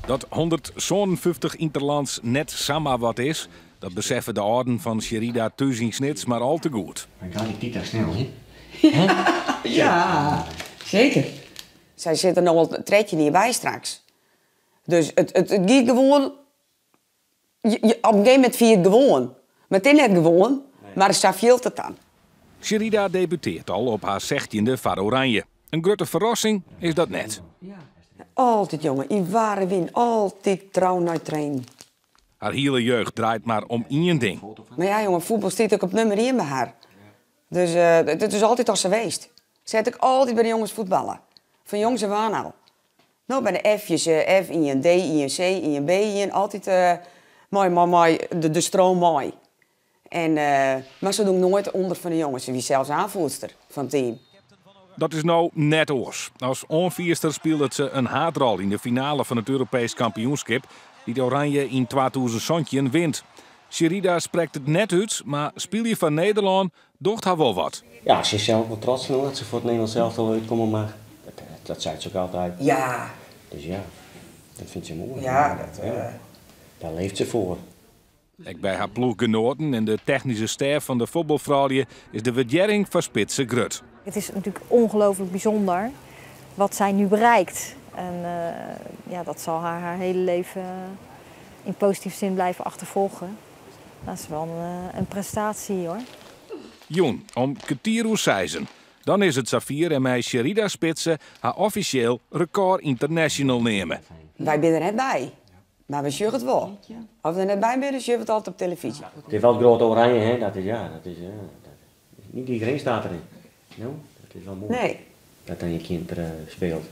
Dat 150 interlands net samen wat is, dat beseffen de orden van Sherida Tuzinsnits maar al te goed. Dan gaat die Tita snel, hè? Ja, zeker. Zij zit er nog wel een tredje niet bij straks. Dus het gaat gewoon... op een gegeven moment vier het gewoon. Meteen net gewoon, maar ze veelt het dan. Sherida debuteert al op haar 16e voor Oranje. Een grote verrassing is dat net. Altijd, jongen. In ware win. Altijd trouw naar trainen. Haar hele jeugd draait maar om één ding. Maar ja, jongen, voetbal staat ook op nummer 1 bij haar. Dus het is altijd als ze geweest. Zet ik altijd bij de jongens voetballen. Van jongs af aan al. Nou, bij de F'jes, F, I, N, D, I, N, C, I, N, B, I, N. Altijd mooi, de stroom mooi. En, maar ze doen nooit onder van de jongens. Ze wie zelfs aanvoerster van het team. Dat is nou net oors. Als onvierster speelde ze een haardrol in de finale van het Europees kampioenschap, die de Oranje in 2017 wint. Sherida spreekt het net uit, maar speelje van Nederland docht haar wel wat. Ja, ze is zelf wel trots genoeg dat ze voor het Nederlands zelf al uitkomen, maar dat zei ze ook altijd. Ja. Dus ja, dat vindt ze mooi. Ja, daar leeft ze voor. Ik bij haar ploeggenoten en de technische staf van de voetbalvrouwen is de waardering van Spitse grut. Het is natuurlijk ongelooflijk bijzonder wat zij nu bereikt. En ja, dat zal haar hele leven in positieve zin blijven achtervolgen. Dat is wel een prestatie, hoor. Joen, om kwartier seizen. Dan is het Safir en mij Sherida Spitse haar officieel record international nemen. Wij zijn er net bij. Maar we zien het wel. Als we er net bij zijn, zien we het altijd op televisie. Het is wel het grote Oranje, hè? Dat is niet iedereen staat erin. Nou, dat is wel mooi. Nee. Dat dan je kind speelt.